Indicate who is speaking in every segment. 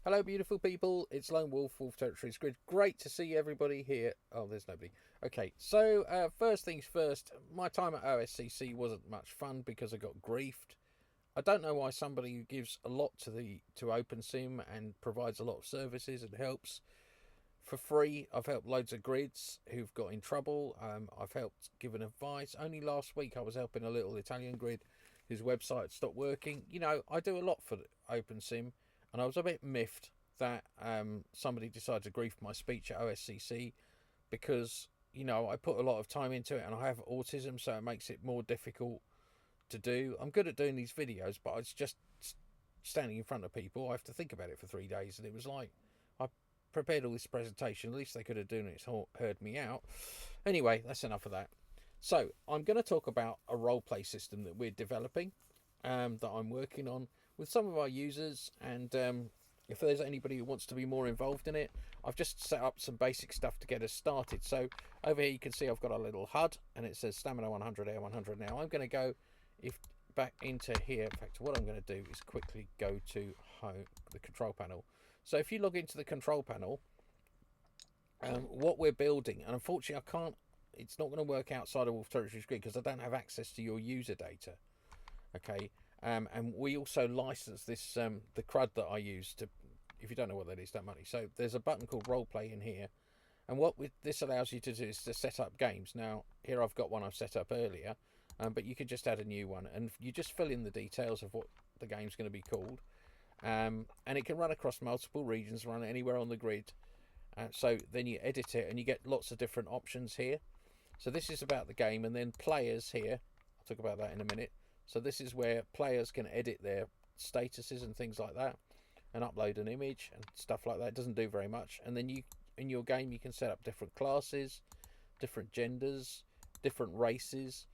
Speaker 1: Hello, beautiful people. It's Lone Wolf, Wolf Territories Grid. Great to see everybody here. Oh, there's nobody. Okay, so first things first, my time at OSCC wasn't much fun because I got griefed. I don't know why somebody who gives a lot to OpenSim and provides a lot of services and helps for free. I've helped loads of grids who've got in trouble. I've helped given advice. Only last week I was helping a little Italian grid whose website stopped working. You know, I do a lot for OpenSim, and I was a bit miffed that somebody decided to grief my speech at OSCC because I put a lot of time into it, and I have autism, so it makes it more difficult to do. I'm good at doing these videos, but it's just standing in front of people. I have to think about it for 3 days, and it was like I prepared all this presentation. At least they could have done it, heard me out. Anyway, that's enough of that. So I'm going to talk about a role play system that we're developing, that I'm working on with some of our users, and if there's anybody who wants to be more involved in it, I've just set up some basic stuff to get us started. So over here you can see I've got a little HUD, and it says stamina 100, air 100. Now I'm going to go back into here. In fact, what I'm going to do is quickly go to home, the control panel. So if you log into the control panel, what we're building, and unfortunately I can't, it's not going to work outside of Wolf Territories Grid because I don't have access to your user data. Okay, and we also license this the CRUD that I use to. If you don't know what that is, don't money. So there's a button called roleplay in here, and what this allows you to do is to set up games. Now here I've got one I've set up earlier, but you could just add a new one, and you just fill in the details of what the game's going to be called, and it can run across multiple regions, run anywhere on the grid. So then you edit it, and you get lots of different options here. So this is about the game, and then players here. I'll talk about that in a minute. So this is where players can edit their statuses and things like that, and upload an image and stuff like that. It doesn't do very much. And then in your game, you can set up different classes, different genders, different races,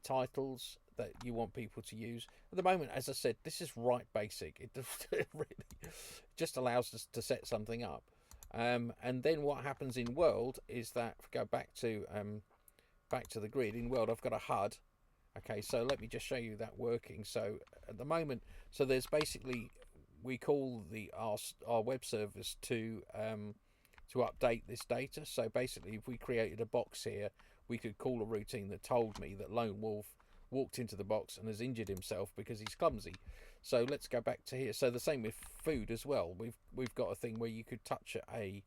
Speaker 1: titles that you want people to use. At the moment, as I said, this is right basic. It really just allows us to set something up. And then what happens in world is that, if we go back to the grid, in world I've got a HUD. Okay, so let me just show you that working. So at the moment, so there's basically, we call our web service to update this data. So basically, if we created a box here, we could call a routine that told me that Lone Wolf walked into the box and has injured himself because he's clumsy. So let's go back to here. So the same with food as well. We've got a thing where you could touch an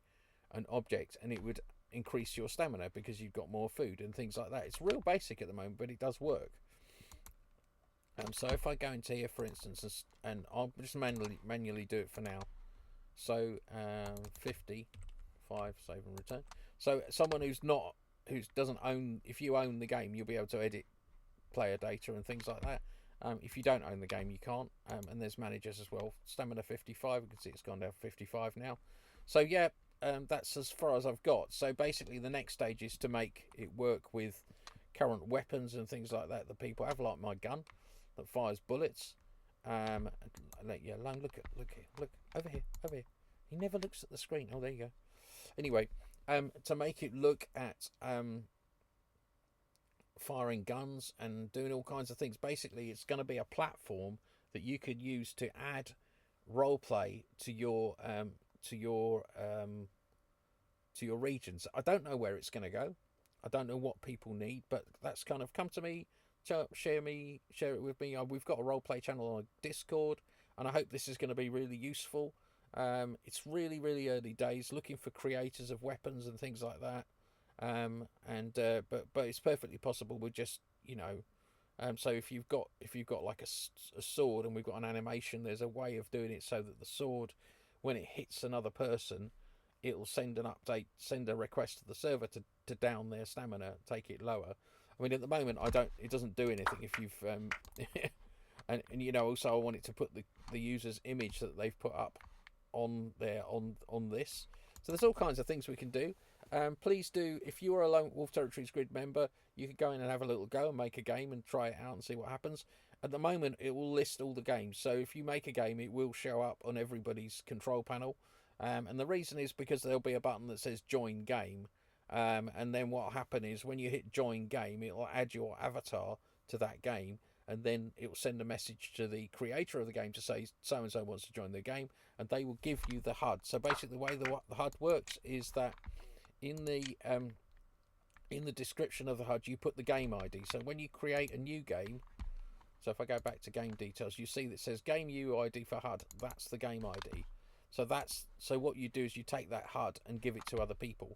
Speaker 1: object and it would increase your stamina because you've got more food and things like that. It's real basic at the moment, but it does work. So if I go into here, for instance, and I'll just manually do it for now. So 55, save and return. So someone who doesn't own, if you own the game, you'll be able to edit player data and things like that. If you don't own the game, you can't. And there's managers as well. Stamina 55. You can see it's gone down to 55 now. So yeah, that's as far as I've got. So basically, the next stage is to make it work with current weapons and things like that people have, like my gun that fires bullets. Yeah, look over here. He never looks at the screen. Oh, there you go. Anyway, to make it look at firing guns and doing all kinds of things. Basically, it's going to be a platform that you could use to add role play to your regions. I don't know where it's going to go. I don't know what people need, but that's kind of come to me. Share it with me. We've got a role play channel on Discord, and I hope this is going to be really useful. It's really, really early days, looking for creators of weapons and things like that. But it's perfectly possible with just so if you've got like a sword and we've got an animation, there's a way of doing it so that the sword, when it hits another person, it'll send an update, send a request to the server to down their stamina, take it lower. I mean, at the moment, it doesn't do anything if you've and also I want it to put the user's image that they've put up on there on this. So there's all kinds of things we can do. Please do, if you are a Lone Wolf Territories Grid member, you can go in and have a little go and make a game and try it out and see what happens. At the moment, it will list all the games. So if you make a game, it will show up on everybody's control panel. And the reason is because there'll be a button that says join game. And then what will happen is when you hit join game, it will add your avatar to that game. and then it will send a message to the creator of the game to say so and so wants to join the game, and they will give you the HUD. So basically, the way the HUD works is that in the description of the HUD, you put the game ID. So when you create a new game, so if I go back to game details, you see that it says game UID for HUD. That's the game ID. So what you do is you take that HUD and give it to other people.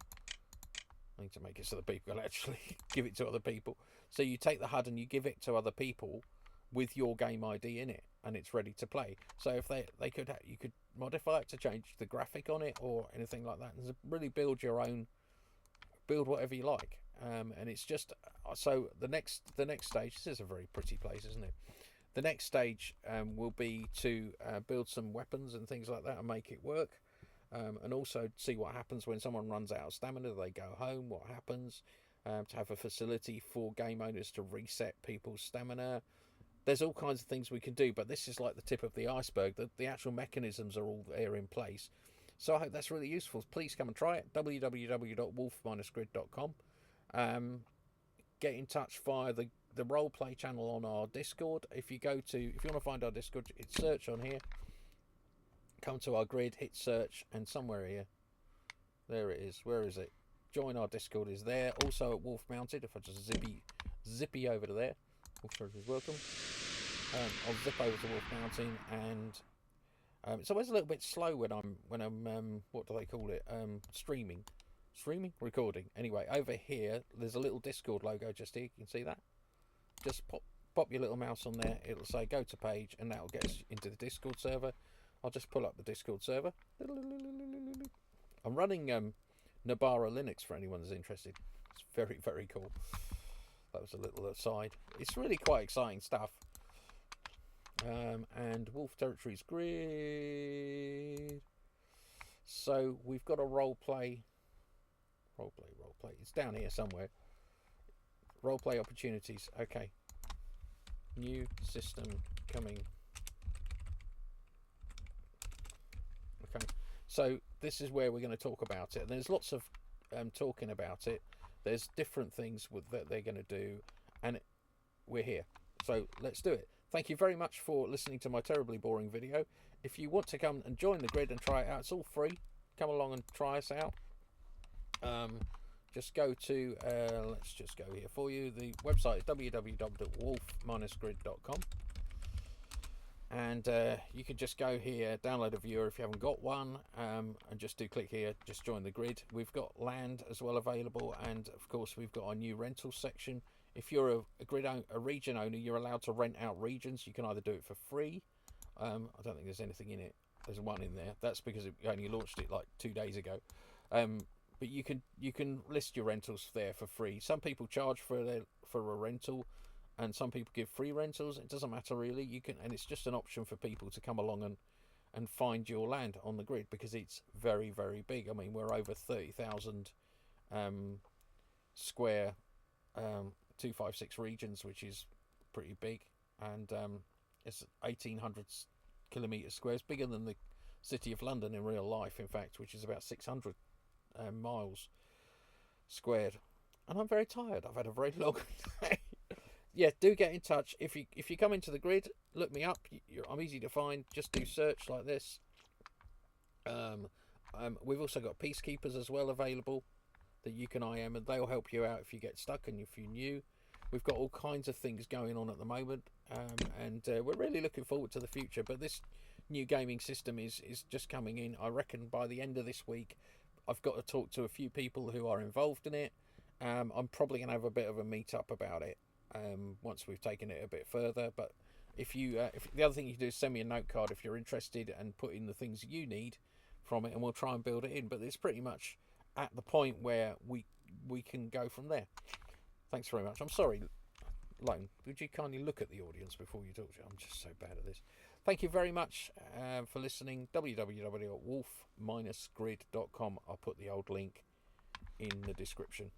Speaker 1: I need to make it so that people can actually give it to other people. So you take the HUD and you give it to other people with your game ID in it, and it's ready to play. So if you could modify it to change the graphic on it or anything like that, and really build whatever you like. And it's just so the next stage. This is a very pretty place, isn't it? The next stage will be to build some weapons and things like that and make it work. And also see what happens when someone runs out of stamina. They go home. What happens? To have a facility for game owners to reset people's stamina. There's all kinds of things we can do, but this is like the tip of the iceberg. The actual mechanisms are all there in place. So I hope that's really useful. Please come and try it. www.wolf-grid.com. Get in touch via the roleplay channel on our Discord. If you want to find our Discord, hit search on here. Come to our grid, hit search, and somewhere here, there it is. Where is it? Join our Discord is there. Also at Wolf Mounted. If I just zippy over to there, Wolf is welcome. I'll zip over to Wolf Mountain, and it's always a little bit slow when I'm what do they call it? Recording. Anyway, over here there's a little Discord logo just here. You can see that. Just pop your little mouse on there. It'll say go to page, and that'll get us into the Discord server. I'll just pull up the Discord server. I'm running Nabara Linux for anyone that's interested. It's very, very cool. That was a little aside. It's really quite exciting stuff. And Wolf Territories grid. So we've got a roleplay. It's down here somewhere. Roleplay opportunities. Okay. New system coming. Okay, so this is where we're going to talk about it. And there's lots of talking about it. There's different things that they're going to do, and we're here. So let's do it. Thank you very much for listening to my terribly boring video. If you want to come and join the grid and try it out, it's all free. Come along and try us out. Just go to, let's just go here for you. The website is www.wolf-grid.com. And you can just go here, download a viewer if you haven't got one, and just click here, just join the grid. We've got land as well available, and of course we've got our new rental section. If you're a region owner, you're allowed to rent out regions. You can either do it for free. I don't think there's anything in it. There's one in there. That's because we only launched it like 2 days ago. But you can list your rentals there for free. Some people charge for a rental, and some people give free rentals. It doesn't matter really. You can, and it's just an option for people to come along and find your land on the grid, because it's very, very big. I mean, we're over 30,000 square 256 regions, which is pretty big, and it's 1,800 kilometres square. It's bigger than the City of London in real life, in fact, which is about 600 miles squared. And I'm very tired. I've had a very long day. Yeah, do get in touch. If you come into the grid, look me up. I'm easy to find. Just do search like this. We've also got peacekeepers as well available that you can IM, and they'll help you out if you get stuck and if you're new. We've got all kinds of things going on at the moment, and we're really looking forward to the future. But this new gaming system is just coming in. I reckon by the end of this week, I've got to talk to a few people who are involved in it. I'm probably going to have a bit of a meet-up about it once we've taken it a bit further. But if the other thing you can do is send me a note card if you're interested, and put in the things you need from it, and we'll try and build it in. But it's pretty much at the point where we can go from there. Thanks very much. I'm sorry, Lone, would you kindly look at the audience before you talk to you? I'm just so bad at this. Thank you very much for listening. www.wolf-grid.com. I'll put the old link in the description.